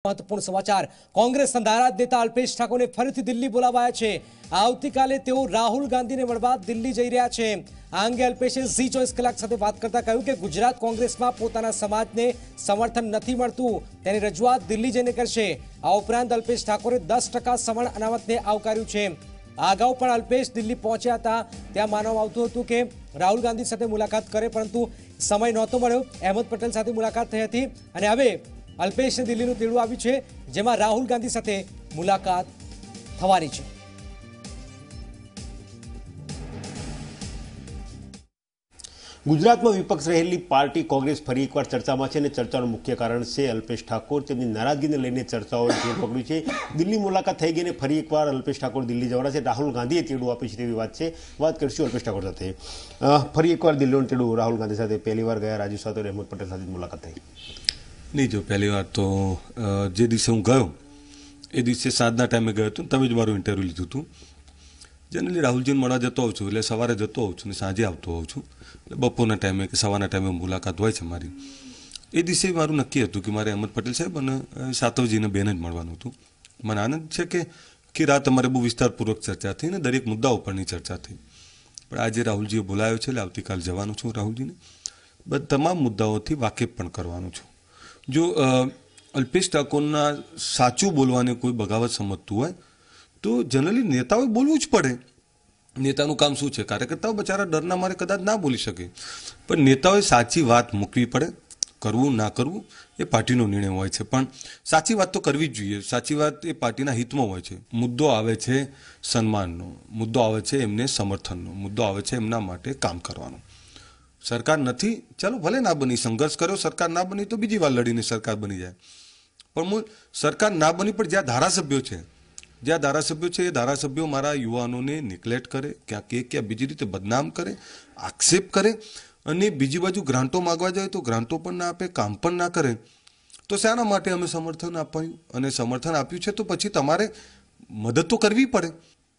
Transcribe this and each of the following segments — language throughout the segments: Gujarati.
महत्वपूर्ण समाचार कांग्रेसના નારાજ નેતા અલ્પેશ ઠાકોરને ફરીથી દિલ્હી બોલાવાયા છે। આવતીકાલે તેઓ રાહુલ ગાંધીને મળવા દિલ્હી જઈ રહ્યા છે। આ અંગે અલ્પેશે ઝી 24 કલાક સાથે વાત કરતા કહ્યું કે ગુજરાત કોંગ્રેસમાં પોતાના સમાજને સમર્થન નથી મળતું, તેની રજૂઆત દિલ્હી જઈને કરશે। આ ઉપરાંત અલ્પેશ ઠાકોરે 10% સવર્ણ અનામતને આવકાર્યું છે। અગાઉ પણ અલ્પેશ દિલ્હી પહોંચ્યા હતા। ત્યાં માનવામાં આવતું હતું કે રાહુલ ગાંધી સાથે મુલાકાત કરે, પરંતુ સમય નહોતો મળ્યો। અહેમદ પટેલ સાથે મુલાકાત થઈ હતી અને હવે અલ્પેશને દિલ્હીનું તેડું આવ્યું છે, જેમાં રાહુલ ગાંધી સાથે મુલાકાત થવાની છે। ગુજરાતમાં વિપક્ષ રહેલી પાર્ટી કોંગ્રેસ ફરી એકવાર ચર્ચામાં છે અને ચર્ચાનું મુખ્ય કારણ છે અલ્પેશ ઠાકોર। તેમની નારાજગીને લઈને ચર્ચાઓ જોર પકડ્યું છે। દિલ્હી મુલાકાત થઈ ગઈને ફરી એકવાર અલ્પેશ ઠાકોર દિલ્હી જવાના છે। રાહુલ ગાંધીએ તેડું આપ્યું છે તેવી વાત છે। વાત કરીશું અલ્પેશ ઠાકોર સાથે। ફરી એકવાર દિલ્હીનું તેડું રાહુલ ગાંધી સાથે પહેલી વાર ગયા રાજુ સાથે અહેમદ પટેલ સાથે મુલાકાત થઈ? नहीं, जो पहली बार तो जे दिवसे हूँ गयो ए दिवसे साँजना टाइमे गयो तो तब ज मारू इंटरव्यू लीधुं हतुं। जनरली राहुलजी ने मळवा जतो होउं छुं, એટલે સવારે જતો હોઉં છું ને સાંજે આવતો હોઉં છું। એટલે બપોરના ટાઈમે કે સવારના ટાઈમે મુલાકાત હોય છે મારી। એ દિવસે મારું નક્કી હતું કે મારે અહેમદ પટેલ સાહેબ અને સાતવજીને બેન જ મળવાનું હતું। મને આનંદ છે કે રાત અમારે બહુ વિસ્તારપૂર્વક ચર્ચા થઈ ને દરેક મુદ્દા ઉપરની ચર્ચા થઈ। પણ આજે રાહુલજીએ બોલાવ્યો છે એટલે આવતીકાલ જવાનું છું રાહુલજીને। બસ તમામ મુદ્દાઓથી વાકેફ પણ કરવાનું છું। જો અલ્પેશ ઠાકોરના સાચું બોલવાને કોઈ બગાવત સમજતું હોય તો જનરલી નેતાઓએ બોલવું જ પડે। નેતાનું કામ શું છે? કાર્યકર્તાઓ બચારા ડરના મારે કદાચ ના બોલી શકે, પણ નેતાઓએ સાચી વાત મૂકવી પડે। કરવું ના કરવું એ પાર્ટીનો નિર્ણય હોય છે, પણ સાચી વાત તો કરવી જ જોઈએ। સાચી વાત એ પાર્ટીના હિતમાં હોય છે। મુદ્દો આવે છે સન્માનનો, મુદ્દો આવે છે એમને સમર્થનનો, મુદ્દો આવે છે એમના માટે કામ કરવાનો। સરકાર નથી, ચાલો ભલે ના બની, સંઘર્ષ કર્યો, સરકાર ના બની તો બીજી વાર લડીને સરકાર બની જાય। પણ સરકાર ના બની પણ જ્યાં ધારાસભ્યો છે, એ ધારાસભ્યો મારા યુવાનોને નિગ્લેક્ટ કરે, ક્યાંક એક ક્યાં બીજી રીતે બદનામ કરે, આક્ષેપ કરે અને બીજી બાજુ ગ્રાન્ટો માગવા જાય તો ગ્રાન્ટો પણ ના આપે, કામ પણ ના કરે, તો શાના માટે અમે સમર્થન આપ્યું? અને સમર્થન આપ્યું છે તો પછી તમારે મદદ તો કરવી પડે।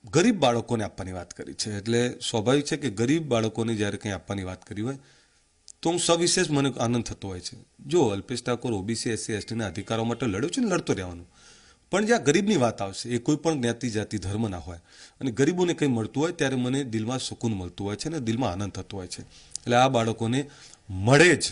ગરીબ બાળકોને આપવાની વાત કરી છે એટલે સ્વાભાવિક છે કે ગરીબ બાળકોને જ્યારે કંઈ આપવાની વાત કરી હોય તો હું સવિશેષ મને આનંદ થતો હોય છે। જો અલ્પેશ ઠાકોર ઓબીસી એસસી એસટીના અધિકારો માટે લડ્યો છે ને લડતો રહેવાનું, પણ જ્યાં ગરીબની વાત આવશે, એ કોઈ પણ જ્ઞાતિ જાતિ ધર્મના હોય અને ગરીબોને કંઈ મળતું હોય ત્યારે મને દિલમાં સુકૂન મળતું હોય છે અને દિલમાં આનંદ થતો હોય છે। એટલે આ બાળકોને મળે જ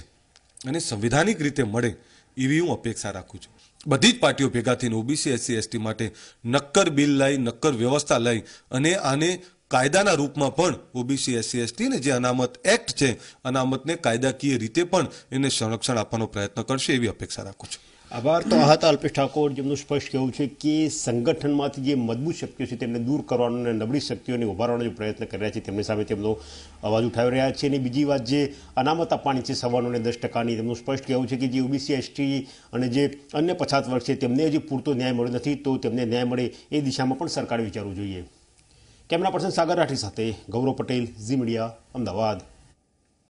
અને સંવિધાનિક રીતે મળે એવી હું અપેક્ષા રાખું છું। બધી જ પાર્ટીઓ ભેગા થઈને ઓબીસી એસસી એસટી માટે નક્કર બિલ લઈ, નક્કર વ્યવસ્થા લઈ અને આને કાયદાના રૂપમાં પણ ઓબીસી એસસી એસટી ને જે અનામત એક્ટ છે, અનામતને કાયદાકીય રીતે પણ એને સંરક્ષણ આપવાનો પ્રયત્ન કરશે એવી અપેક્ષા રાખું છું। આભાર। તો આ હતા અલ્પેશ ઠાકોર, જેમનું સ્પષ્ટ કહેવું છે કે સંગઠનમાંથી જે મજબૂત શક્તિઓ છે તેમને દૂર કરવાનો અને નબળી શક્તિઓને ઉભારવાનો જે પ્રયત્ન કરી રહ્યા છે તેમની સામે તેમનો અવાજ ઉઠાવી રહ્યા છે। અને બીજી વાત, જે અનામત આપવાની છે સવર્ણોને 10%ની, તેમનું સ્પષ્ટ કહેવું છે કે જે ઓબીસી એસટી અને જે અન્ય પછાત વર્ગ છે તેમને હજી પૂરતો ન્યાય મળ્યો નથી, તો તેમને ન્યાય મળે એ દિશામાં પણ સરકારે વિચારવું જોઈએ। કેમેરા પર્સન સાગર રાઠી સાથે ગૌરવ પટેલ, ઝી મીડિયા, અમદાવાદ।